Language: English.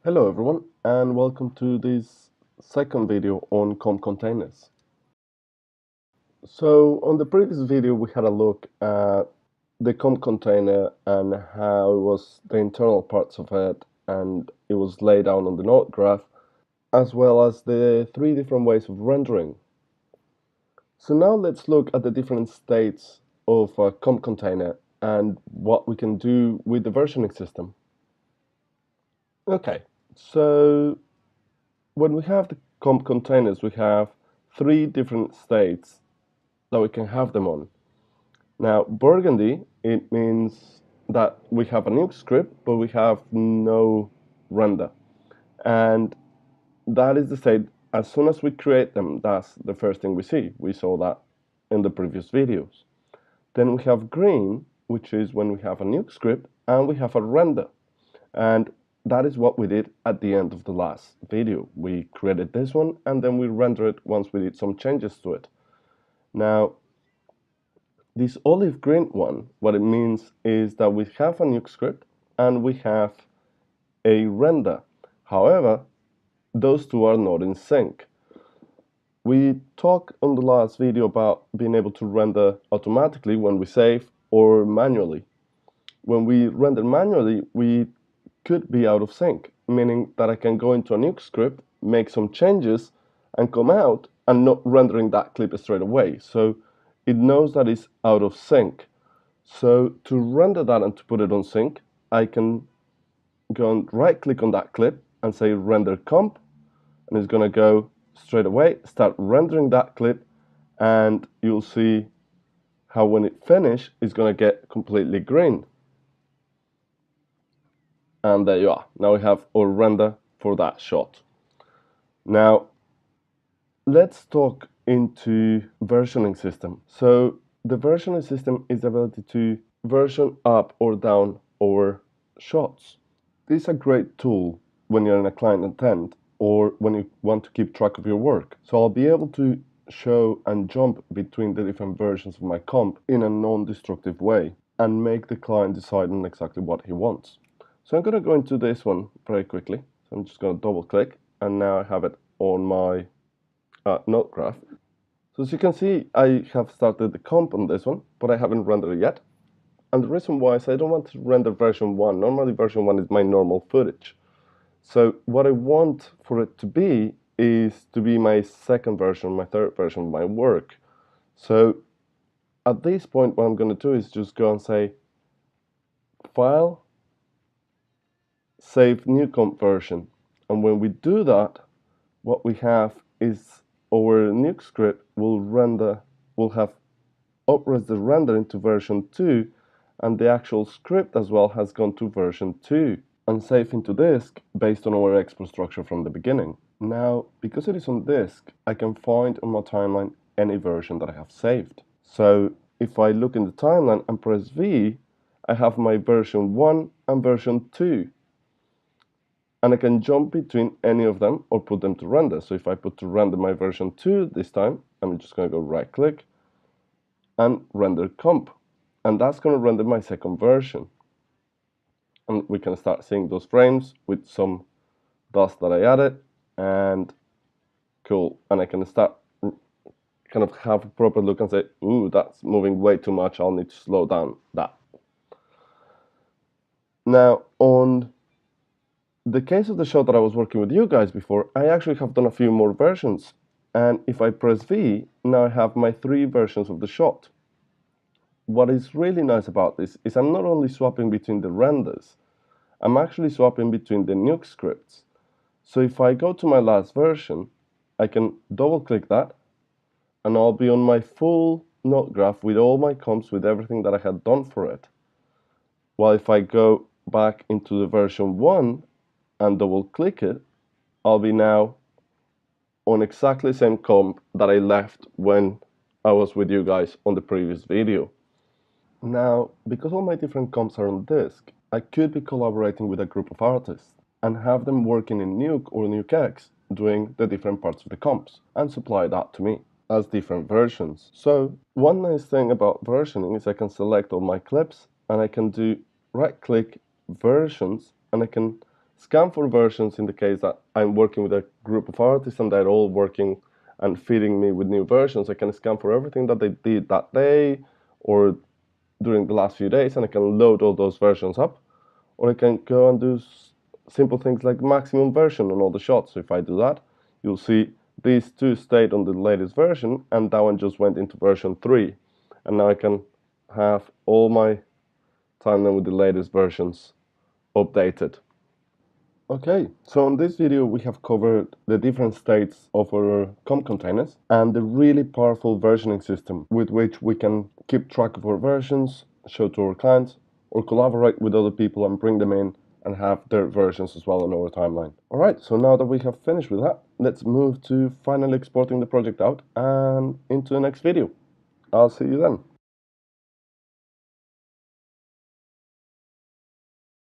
Hello everyone and welcome to this second video on comp containers. So on the previous video we had a look at the comp container and how it was the internal parts of it and it was laid down on the node graph, as well as the three different ways of rendering. So now let's look at the different states of a comp container and what we can do with the versioning system. Okay, so when we have the comp containers, we have three different states that we can have them on. Now, burgundy, it means that we have a Nuke script, but we have no render. And that is the state, as soon as we create them, that's the first thing we see. We saw that in the previous videos. Then we have green, which is when we have a Nuke script and we have a render. And that is what we did at the end of the last video. We created this one and then we render it once we did some changes to it. Now, this olive green one, what it means is that we have a Nuke script and we have a render. However, those two are not in sync. We talked on the last video about being able to render automatically when we save or manually. When we render manually, we could be out of sync, meaning that I can go into a Nuke script, make some changes, and come out and not rendering that clip straight away. So it knows that it's out of sync. So to render that and to put it on sync, I can go and right click on that clip and say render comp, and it's going to go straight away, start rendering that clip, and you'll see how when it finishes, it's going to get completely green. And there you are. Now we have our render for that shot. Now, let's talk into versioning system. So the versioning system is the ability to version up or down our shots. This is a great tool when you're in a client intent or when you want to keep track of your work. So I'll be able to show and jump between the different versions of my comp in a non-destructive way and make the client decide on exactly what he wants. So I'm going to go into this one very quickly. So I'm just going to double click and now I have it on my node graph. So as you can see, I have started the comp on this one, but I haven't rendered it yet. And the reason why is I don't want to render version 1. Normally version 1 is my normal footage. So what I want for it to be is to be my second version, my third version of my work. So at this point, what I'm going to do is just go and say, File, Save New Comp Version. And when we do that, what we have is our Nuke script will have upres the render into version 2, and the actual script as well has gone to version 2 and saved into disk based on our export structure from the beginning. Now, because it is on disk, I can find on my timeline any version that I have saved. So if I look in the timeline and press V, I have my version 1 and version 2. And I can jump between any of them or put them to render. So if I put to render my version 2 this time, I'm just going to go right click and render comp. And that's going to render my second version. And we can start seeing those frames with some dust that I added. And cool. And I can start kind of have a proper look and say, ooh, that's moving way too much. I'll need to slow down that. Now, on the case of the shot that I was working with you guys before, I actually have done a few more versions. And if I press V, now I have my 3 versions of the shot. What is really nice about this is I'm not only swapping between the renders, I'm actually swapping between the Nuke scripts. So if I go to my last version, I can double click that and I'll be on my full node graph with all my comps with everything that I had done for it. While if I go back into the version 1 and double click it, I'll be now on exactly the same comp that I left when I was with you guys on the previous video. Now, because all my different comps are on disk, I could be collaborating with a group of artists and have them working in Nuke or NukeX doing the different parts of the comps and supply that to me as different versions. So one nice thing about versioning is I can select all my clips and I can do right click versions and I can scan for versions in the case that I'm working with a group of artists and they're all working and feeding me with new versions. I can scan for everything that they did that day or during the last few days, and I can load all those versions up. Or I can go and do simple things like maximum version on all the shots. So if I do that, you'll see these two stayed on the latest version, and that one just went into version 3. And now I can have all my timeline with the latest versions updated. Okay, so in this video we have covered the different states of our comp containers and the really powerful versioning system with which we can keep track of our versions, show to our clients, or collaborate with other people and bring them in and have their versions as well on our timeline. Alright, so now that we have finished with that, let's move to finally exporting the project out and into the next video. I'll see you then.